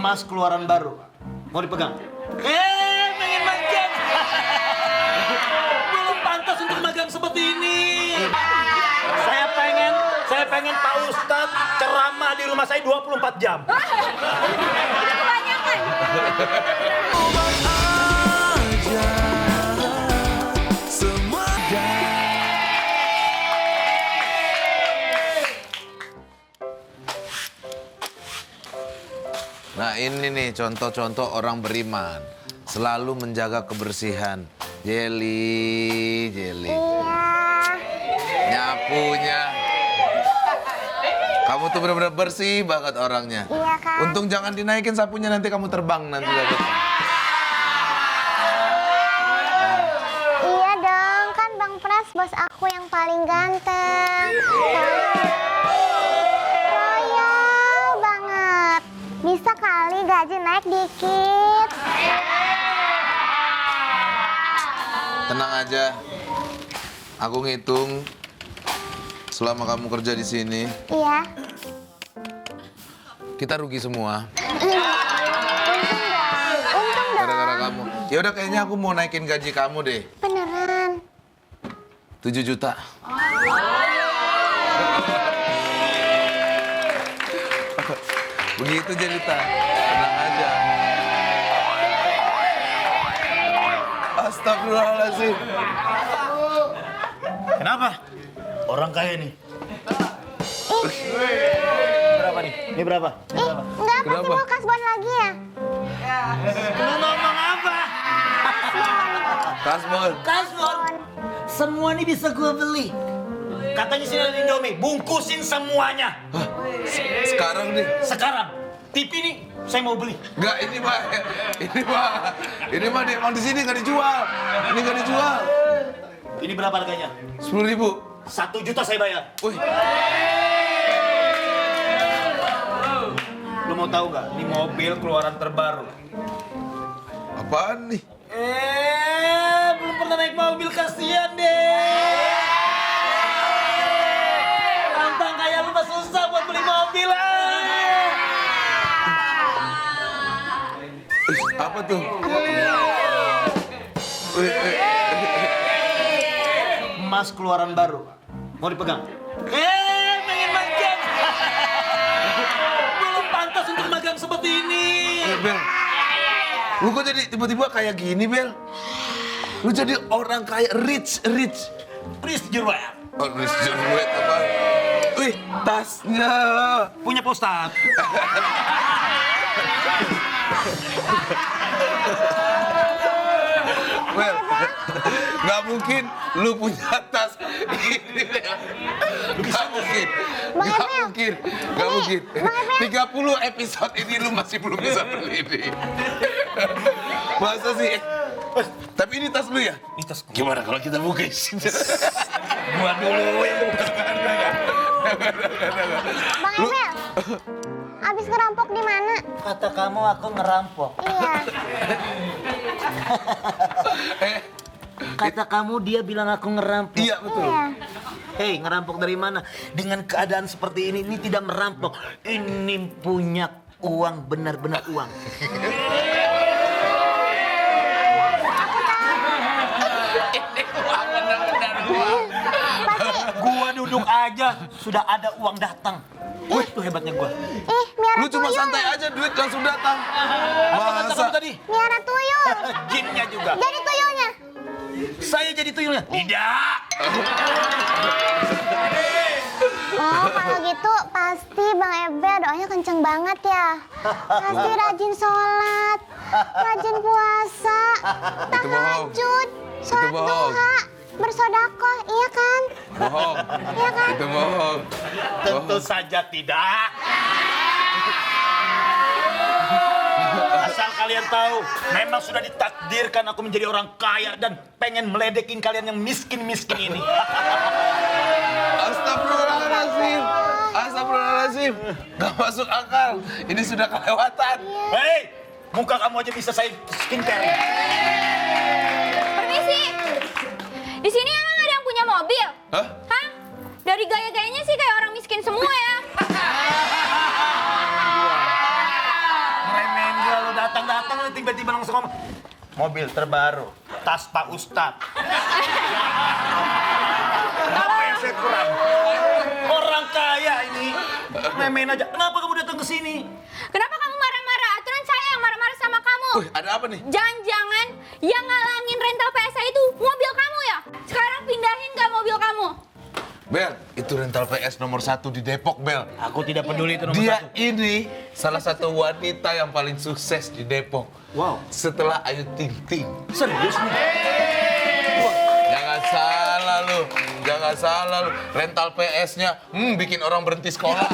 emas keluaran baru. Mau dipegang? Pengen magang. Belum pantas untuk magang seperti ini. Saya pengen Pak Ustadz ceramah di rumah saya 24 jam. Kebanyakan. Nah ini nih contoh-contoh orang beriman. Selalu menjaga kebersihan. Jelly. Iya. Nyapunya. Kamu tuh benar-benar bersih banget orangnya. Iya, Kak. Untung jangan dinaikin sapunya, nanti kamu terbang nanti. Iya dong, kan Bang Pras bos aku yang paling ganteng. Royal banget. Bisa kali gaji naik dikit. Tenang aja. Aku ngitung selama kamu kerja di sini, Iya. kita rugi semua Untung dong. gara-gara kamu. Ya udah kayaknya aku mau naikin gaji kamu deh. Beneran. 7 juta. Begitu Jelita. Tenang aja. Astagfirullahaladzim. Kenapa? Orang kaya nih. Berapa nih? Ini berapa? Enggak pasti Kenapa? mau kasbon lagi ya? Lu ngomong apa? Kasbon. Kasbon. Semua ini bisa gue beli. Katanya sini ada Indomie, bungkusin semuanya. Sekarang nih. Sekarang, TV ini saya mau beli. Enggak, ini mah emang di sini nggak dijual. Ini nggak dijual. Ini berapa harganya? 10.000. 1 juta saya bayar. Wih, Lu mau tahu nggak? Ini mobil keluaran terbaru. apaan nih? Belum pernah naik mobil, kasihan deh. Tantang kayak lu mah susah buat beli mobil. Apa tuh? Wih, Emas keluaran baru. Mau dipegang? Pengen magang. Belum pantas untuk magang seperti ini. Bel, lu kok jadi tiba-tiba kayak gini, Bel? Lu jadi orang kaya, rich. Please jeruat. Oh, rich jeruit apa? Wih, tasnya. Punya Pak Ustadz. Bel, nggak mungkin lu punya tas ini, Bel. Nggak mungkin. Bang Nggak Emil. mungkin. Nggak mungkin. Bang Emil. 30 episode ini lu masih belum bisa beli ini. Masa sih? Tapi ini tas lu ya? Ini tas gua. Gimana kalau kita buka isinya? Gua dulu yang buka. Bang Emil. Abis ngerampok di mana? Kata kamu aku ngerampok. Iya. Kata kamu dia bilang aku ngerampok. Iya, betul. Iya. Hei, ngerampok dari mana? Dengan keadaan seperti ini tidak merampok. Ini punya uang, benar-benar uang. Gua duduk aja, sudah ada uang datang. Wih, itu hebatnya gua. Ih, miara Lu cuma tuyul. santai aja, duit langsung datang. Apa kata Masa? kamu tadi? Miara tuyul. Jinnya juga. Jadi tuyulnya. Saya jadi tuyulnya. Tidak. Oh, kalau gitu pasti Bang Ebel doanya kenceng banget ya. Pasti rajin sholat, rajin puasa, Itu bohong. tahajud, sholat bohong. duha, bersodakoh, iya kan? Bohong. Iya kan? Itu bohong. Tentu saja tidak. Asal kalian tahu, memang sudah ditakdirkan aku menjadi orang kaya dan pengen meledekin kalian yang miskin-miskin ini. Astagfirullahaladzim. Astagfirullahaladzim. Gak masuk akal. Ini sudah kelewatan. Hei, muka kamu aja bisa saya skincare. Permisi. Di sini emang ada yang punya mobil? Hah? Hah? Dari gaya-gayanya sih kayak orang miskin semua ya. datang tiba-tiba langsung ngomong, mobil terbaru, tas Pak Ustadz. Apa yang saya kurang? Orang kaya ini, main-main aja. Kenapa kamu datang ke sini? Kenapa kamu marah-marah? Aturan saya yang marah-marah sama kamu. Wih, ada apa nih? Jangan-jangan yang ngalangin rental PSA itu mobil kamu ya? Sekarang pindahin nggak mobil kamu? Bel, itu rental PS nomor 1 di Depok, Bel. Aku tidak peduli itu nomor Dia satu. ini salah satu wanita yang paling sukses di Depok. Wow. Setelah Ayu Ting Ting. Serius nih? Jangan salah lu. Rental PS-nya, bikin orang berhenti sekolah.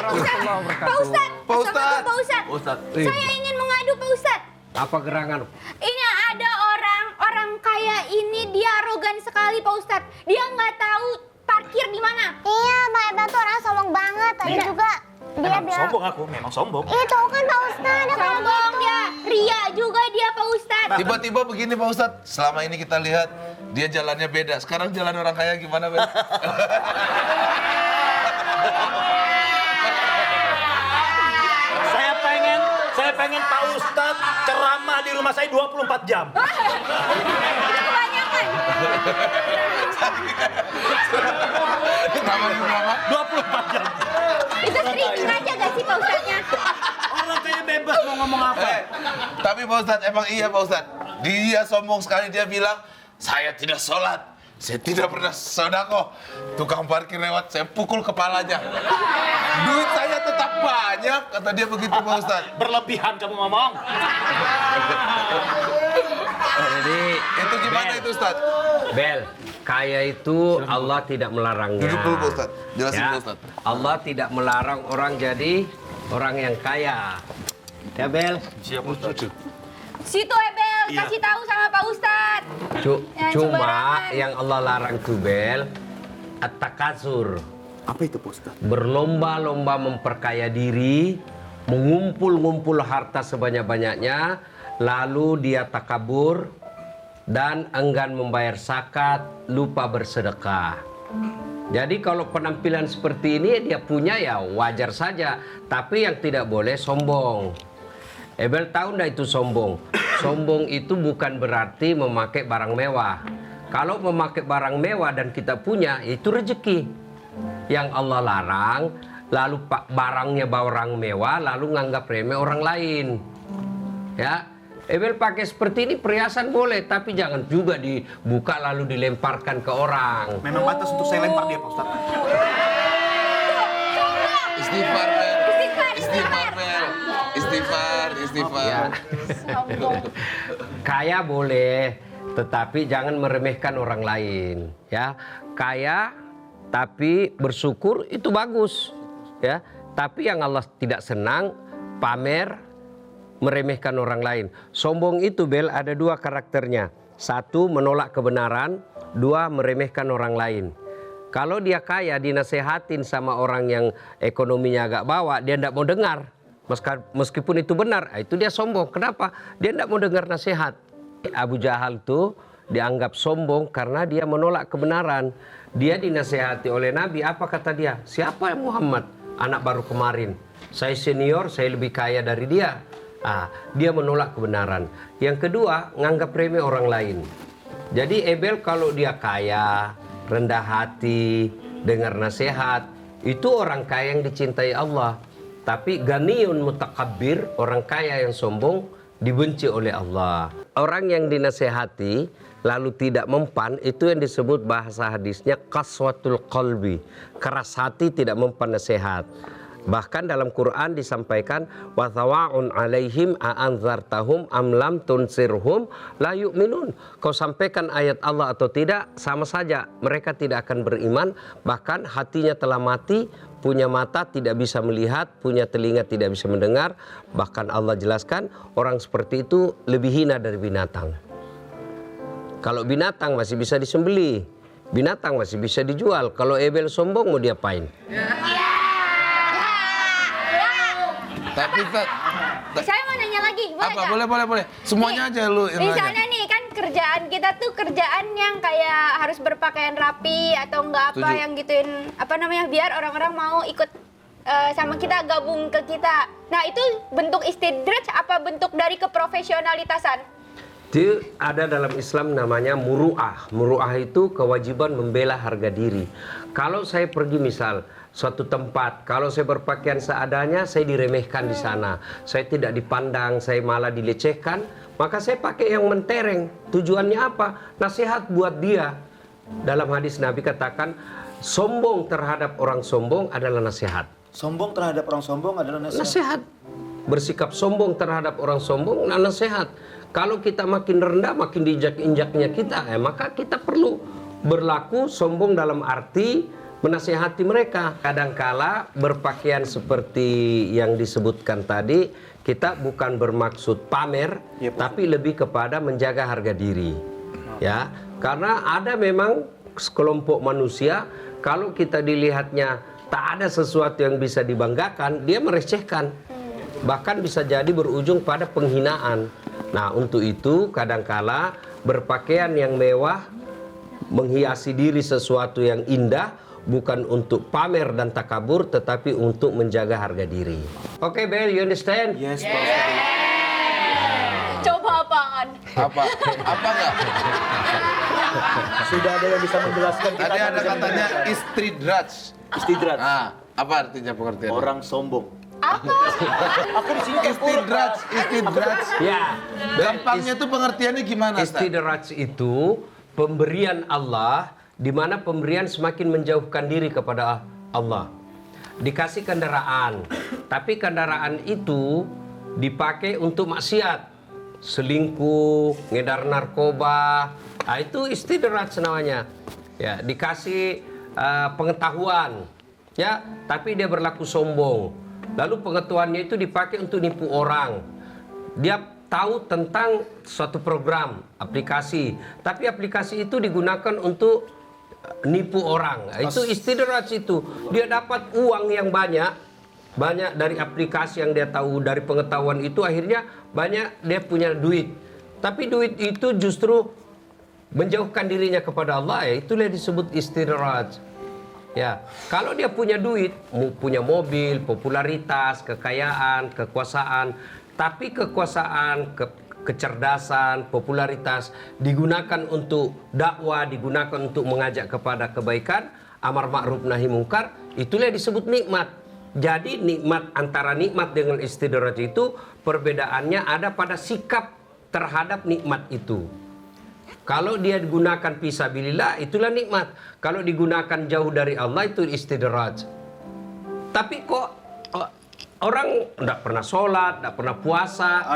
Pak Ustadz. Pak Ustadz. Pak Ustadz. Ustadz. Saya ingin mengadu Pak Ustadz. Apa gerangan? Ini ada orang kaya ini dia arogan sekali Pak Ustadz. Dia nggak tahu parkir di mana. Iya, Bang Ebel tuh orang sombong banget. Tadi Iya. juga dia Memang bilang, sombong aku, memang sombong. itu kan Pak Ustadz, ada kayak Sombong gitu. dia, ria juga dia Pak Ustadz. Tiba-tiba begini Pak Ustadz, selama ini kita lihat dia jalannya beda. Sekarang jalan orang kaya gimana, Bel? Saya pengen Pak Ustadz ceramah di rumah saya 24 jam. Itu kebanyakan. Nama 24 jam. Itu streaming aja gak sih Pak Ustadznya? Orang kaya bebas mau ngomong apa. Tapi Pak Ustadz, emang iya Pak Ustadz. Dia sombong sekali, dia bilang, saya tidak sholat. Saya tidak pernah sedekah. Tukang parkir lewat, saya pukul kepalanya. Duit saya tetap banyak, kata dia begitu Pak Ustadz. Berlebihan kamu ngomong. Jadi Itu gimana Bel, itu Ustadz? Bel, kaya itu Allah tidak melarangnya. Duduk dulu Pak Ustadz, jelasin Ya, Pak Ustadz. Allah tidak melarang orang jadi orang yang kaya. Ya Bel, Siap Ustadz. Situ Ebel, Iya. kasih tahu sama Pak Ustadz. Yang cuma sembarangan. yang Allah larang tuh Bel, at-takasur. Apa itu Pak Ustadz? Berlomba-lomba memperkaya diri, mengumpul-ngumpul harta sebanyak-banyaknya, lalu dia takabur dan enggan membayar zakat, lupa bersedekah. Jadi kalau penampilan seperti ini dia punya ya wajar saja, tapi yang tidak boleh sombong. Ebel tahu ndak itu sombong? Sombong itu bukan berarti memakai barang mewah. Kalau memakai barang mewah dan kita punya, itu rezeki. Yang Allah larang, lalu barangnya barang mewah, lalu nganggap remeh orang lain. Ya, Ebel pakai seperti ini perhiasan boleh, tapi jangan juga dibuka lalu dilemparkan ke orang. Memang batas untuk saya lempar dia Pak Ustadz. Istighfar, Bel. Istighfar, Istighfar, Bel. Istighfar, istighfar. Ya. Sombong. Kaya boleh, tetapi jangan meremehkan orang lain. Ya, kaya tapi bersyukur itu bagus. Ya, tapi yang Allah tidak senang pamer, meremehkan orang lain. Sombong itu Bel ada dua karakternya. Satu menolak kebenaran, dua meremehkan orang lain. Kalau dia kaya dinasehatin sama orang yang ekonominya agak bawah, dia tidak mau dengar. Meskipun itu benar, itu dia sombong. Kenapa? Dia tidak mau dengar nasihat. Abu Jahal tuh dianggap sombong karena dia menolak kebenaran. Dia dinasehati oleh Nabi, apa kata dia? Siapa Muhammad? Anak baru kemarin. Saya senior, saya lebih kaya dari dia. Dia menolak kebenaran. Yang kedua, nganggap remeh orang lain. Jadi Ebel kalau dia kaya, rendah hati, dengar nasihat, itu orang kaya yang dicintai Allah. Tapi ganiyun mutakabbir, orang kaya yang sombong, dibenci oleh Allah. Orang yang dinasehati lalu tidak mempan, itu yang disebut bahasa hadisnya qaswatul qalbi, keras hati, tidak mempan nasihat. Bahkan dalam Quran disampaikan wa thawaun alaihim a'anzartahum am lam tunsirhum la yu'minun. Kau sampaikan ayat Allah atau tidak sama saja, mereka tidak akan beriman. Bahkan hatinya telah mati, punya mata tidak bisa melihat, punya telinga tidak bisa mendengar. Bahkan Allah jelaskan orang seperti itu lebih hina dari binatang. Kalau binatang masih bisa disembelih, binatang masih bisa dijual. Kalau Ebel sombong mau diapain? Tapi Saya mau nanya lagi, boleh apa? nggak? Boleh. Semuanya aja lu yang Misalnya nanya. nih kan kerjaan kita tuh kerjaan yang kayak harus berpakaian rapi atau enggak apa Setuju. yang gituin apa namanya biar orang-orang mau ikut sama kita, gabung ke kita. Nah itu bentuk istidraj apa bentuk dari keprofesionalitasan? Itu ada dalam Islam namanya muru'ah. Muru'ah itu kewajiban membela harga diri. Kalau saya pergi misal suatu tempat, kalau saya berpakaian seadanya, saya diremehkan di sana. Saya tidak dipandang, saya malah dilecehkan, maka saya pakai yang mentereng. Tujuannya apa? Nasihat buat dia. Dalam hadis Nabi katakan, sombong terhadap orang sombong adalah nasihat. Sombong terhadap orang sombong adalah Nasihat. Bersikap sombong terhadap orang sombong, nasihat. Kalau kita makin rendah, makin diinjak-injaknya kita, maka kita perlu berlaku sombong dalam arti menasihati mereka. Kadangkala berpakaian seperti yang disebutkan tadi, kita bukan bermaksud pamer, tapi lebih kepada menjaga harga diri. Ya, karena ada memang sekelompok manusia, kalau kita dilihatnya tak ada sesuatu yang bisa dibanggakan, dia merecehkan. Bahkan bisa jadi berujung pada penghinaan. Nah, untuk itu kadangkala berpakaian yang mewah, menghiasi diri sesuatu yang indah, bukan untuk pamer dan takabur, tetapi untuk menjaga harga diri. Oke, Bel, you understand? Yes, Pak Ustadz. Coba apaan? Apa nggak? Sudah ada yang bisa menjelaskan. Kita Tadi akan ada bisa katanya menjelaskan. istidraj. Istidrat. Ah, apa artinya pengertian? Orang sombong. Apa? Aku di sini Istidraj. Ya. Gampangnya tuh pengertiannya gimana, Ustaz? Istidraj itu pemberian Allah, di mana pemberian semakin menjauhkan diri kepada Allah. Dikasih kendaraan, tapi kendaraan itu dipakai untuk maksiat, selingkuh, ngedar narkoba, nah, itu istidraj namanya. Ya, dikasih pengetahuan, ya, tapi dia berlaku sombong. Lalu pengetahuannya itu dipakai untuk nipu orang. Dia tahu tentang suatu program, aplikasi, tapi aplikasi itu digunakan untuk nipu orang. Itu istidraj itu. Dia dapat uang yang banyak dari aplikasi yang dia tahu, dari pengetahuan itu akhirnya banyak dia punya duit. Tapi duit itu justru menjauhkan dirinya kepada Allah, ya itulah disebut istidraj. Ya, kalau dia punya duit, punya mobil, popularitas, kekayaan, kekuasaan, tapi kekuasaan, kecerdasan, popularitas digunakan untuk dakwah, digunakan untuk mengajak kepada kebaikan, amar ma'ruf nahi mungkar, itulah disebut nikmat. Jadi nikmat, antara nikmat dengan istidraj itu perbedaannya ada pada sikap terhadap nikmat itu. Kalau dia digunakan fisabilillah, itulah nikmat. Kalau digunakan jauh dari Allah, itu istidraj. Tapi kok orang tidak pernah sholat, tidak pernah puasa,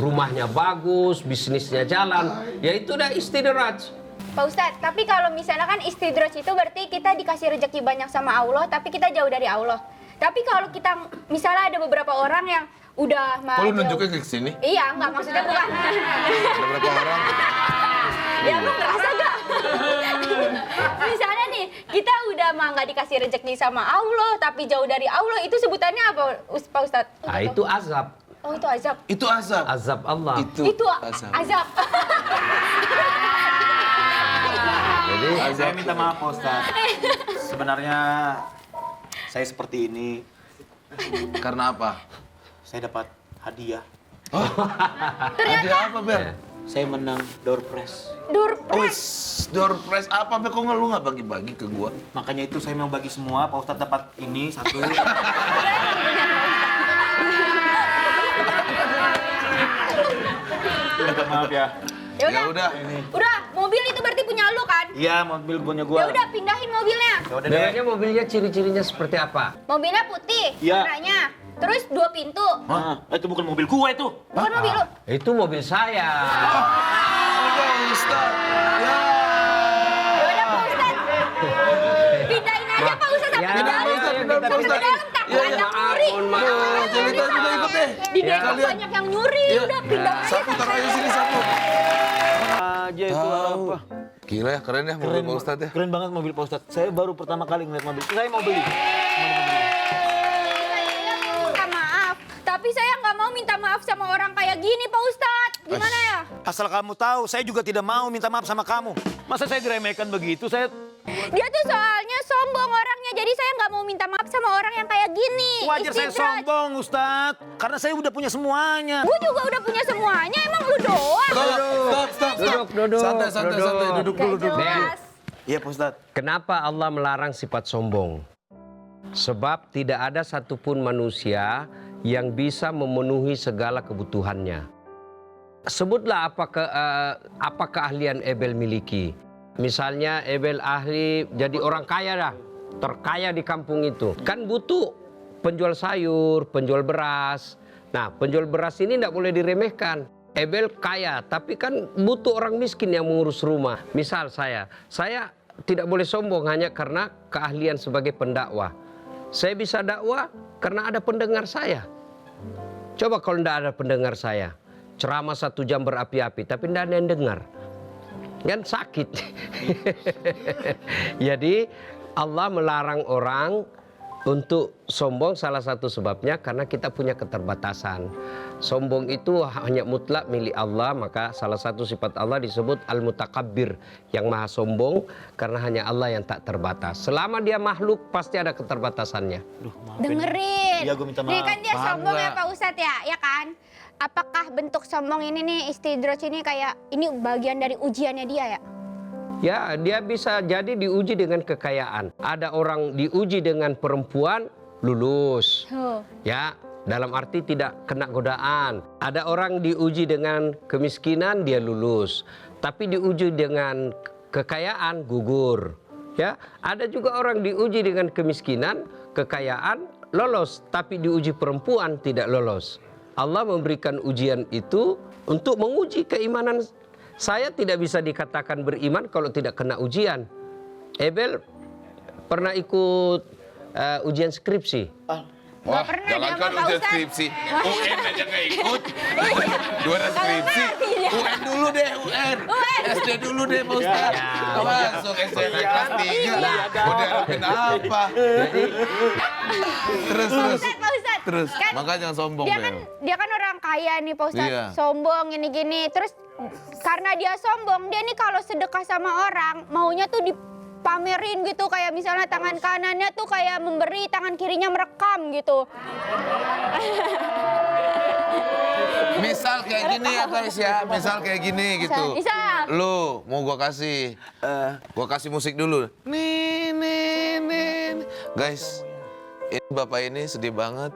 rumahnya bagus, bisnisnya jalan, ya itu udah istidraj. Pak Ustadz, tapi kalau misalnya kan istidraj itu berarti kita dikasih rezeki banyak sama Allah, tapi kita jauh dari Allah. Tapi kalau kita, misalnya ada beberapa orang yang udah Kok lu nunjuknya ke sini? Iya, enggak, maksudnya bukan. Ada berapa orang? Ya lu ngerasa gak? Misalnya nih, kita udah mah nggak dikasih rezeki sama Allah, tapi jauh dari Allah, itu sebutannya apa, Pak Ustadz? Nah, itu azab. Oh, itu azab. Itu azab. Azab Allah. Itu azab. Jadi Saya minta maaf, Pak Ustadz. Sebenarnya saya seperti ini Karena apa? saya dapat hadiah. Hadiah apa, Bel? Saya menang door prize. Door prize apa, Bel? Kok lu nggak bagi-bagi ke gua? Makanya itu saya mau bagi semua. Pak Ustadz dapat ini satu. Minta maaf ya. Ya Ya udah. udah. Udah, mobil itu berarti punya lu kan? Iya, mobil punya Ya gua. udah, pindahin mobilnya. Ya udah deh. Bedanya mobilnya ciri-cirinya seperti apa? Mobilnya putih, Iya. warnanya. Terus 2 pintu. Ah, itu bukan mobil gua itu. Bukan mobil lu. Itu mobil saya. Oh, Ustaz. Ya. Ya udah, Pak Ustadz. Pindahin aja Pak Ustadz sampai Ya, ke dalam. ya, ya, Sampai kita ke pindahin. dalam, tak Ya, ya. banyak nyuri. Mohon maaf. Kita ikut deh. Di Ya. Depok banyak yang nyuri. Ya. Udah, pindah aja. Sapu taruh aja sini sapu. Aja itu apa? Gila ya, keren ya mobil Pak Ustadz ya. Keren banget mobil Pak Ustadz. Saya baru pertama kali ngeliat mobil. Saya mau beli. Minta maaf. Tapi saya nggak mau minta maaf sama orang kayak gini, Pak Ustadz. Gimana ya? Asal kamu tahu, saya juga tidak mau minta maaf sama kamu. Masa saya diremehkan begitu? Saya Dia tuh soalnya sombong orangnya. Jadi saya nggak mau minta maaf sama orang yang kayak gini. Wajar saya istidraj. sombong, Ustadz. Karena saya udah punya semuanya. Gue juga udah punya semuanya, emang lu doang. Stop. Duduk. Santai, duduk dulu. Gak jelas. Iya, Pak Ustadz. Kenapa Allah melarang sifat sombong? Sebab tidak ada satupun manusia yang bisa memenuhi segala kebutuhannya. Sebutlah apa keahlian Abel miliki. Misalnya Abel ahli jadi orang kaya dah, terkaya di kampung itu. Kan butuh penjual sayur, penjual beras. Nah, penjual beras ini tidak boleh diremehkan. Abel kaya, tapi kan butuh orang miskin yang mengurus rumah. Misal saya tidak boleh sombong hanya karena keahlian sebagai pendakwah. Saya bisa dakwah karena ada pendengar saya. Coba kalau tidak ada pendengar saya, ceramah 1 jam berapi-api, tapi tidak ada yang dengar. Kan sakit. Jadi Allah melarang orang untuk sombong, salah satu sebabnya karena kita punya keterbatasan. Sombong itu hanya mutlak milik Allah, maka salah satu sifat Allah disebut Al-Mutakabbir, yang maha sombong, karena hanya Allah yang tak terbatas. Selama dia makhluk pasti ada keterbatasannya. Dengerin. Iya, gua minta Nih maaf. kan dia Paham sombong ya nggak? Pak Ustadz ya kan? Apakah bentuk sombong ini nih istidraj ini kayak ini bagian dari ujiannya dia ya? Ya, dia bisa jadi diuji dengan kekayaan. Ada orang diuji dengan perempuan, lulus. Ya, dalam arti tidak kena godaan. Ada orang diuji dengan kemiskinan, dia lulus. Tapi diuji dengan kekayaan, gugur. Ya, ada juga orang diuji dengan kemiskinan, kekayaan, lolos. Tapi diuji perempuan, tidak lolos. Allah memberikan ujian itu untuk menguji keimanan. Saya tidak bisa dikatakan beriman kalau tidak kena ujian. Abel pernah ikut ujian skripsi. Wah, pernah dia jangankan sama Pak ujian Ustadz. skripsi. UN aja nggak ikut. 2 skripsi. UN dulu deh, UN. SD dulu deh, Pak Ustadz. Masuk SMA kelas 3. Udah harapin apa? Terus. Pak Ustadz. Terus, Kan makanya jangan sombong, dia Bel. kan orang kaya nih Pak Ustadz, Iya. sombong gini-gini. Terus karena dia sombong, dia nih kalau sedekah sama orang maunya tuh dipamerin gitu, kayak misalnya tangan kanannya tuh kayak memberi, tangan kirinya merekam gitu. Misal kayak gini ya guys ya, misal kayak gini gitu. Misal. Lu mau gua kasih musik dulu. Nih. Guys, ini bapak ini sedih banget.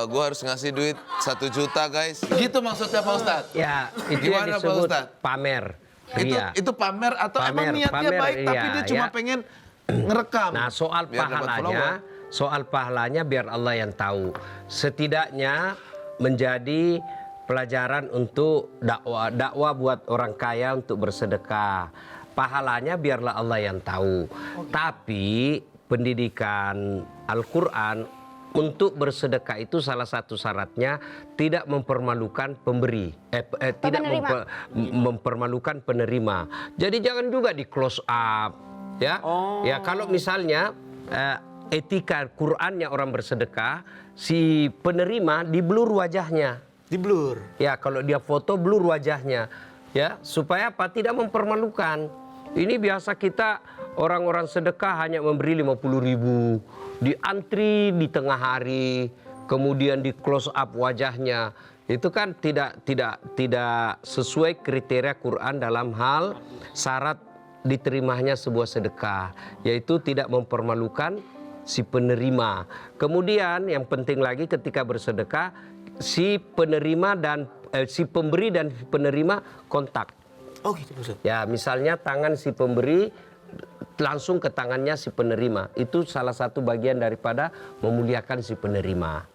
Gua harus ngasih duit 1 juta guys. Gitu maksudnya Pak Ustadz? Ya, itu Gimana, yang Pak disebut Ustadz? pamer. Ria. Itu pamer atau emang Pamer, niatnya pamer, baik tapi iya, dia cuma ya. pengen ngerekam. Nah, soal Biar dapat pahalanya biar Allah yang tahu. Setidaknya menjadi pelajaran untuk dakwah buat orang kaya untuk bersedekah. Pahalanya biarlah Allah yang tahu. Tapi pendidikan Al-Qur'an untuk bersedekah itu salah satu syaratnya tidak mempermalukan pemberi, tidak mempermalukan penerima. Jadi jangan juga di close up, ya. Ya kalau misalnya etika Qur'annya orang bersedekah, si penerima di blur wajahnya. Di blur. Ya kalau dia foto blur wajahnya, ya supaya apa? Tidak mempermalukan. Ini biasa kita orang-orang sedekah hanya memberi 50.000, diantri di tengah hari, kemudian di close up wajahnya. Itu kan tidak sesuai kriteria Quran dalam hal syarat diterimanya sebuah sedekah, yaitu tidak mempermalukan si penerima. Kemudian yang penting lagi ketika bersedekah, si penerima dan si pemberi dan penerima kontak. Oh gitu Ustaz. Ya, misalnya tangan si pemberi langsung ke tangannya si penerima. Itu salah satu bagian daripada memuliakan si penerima.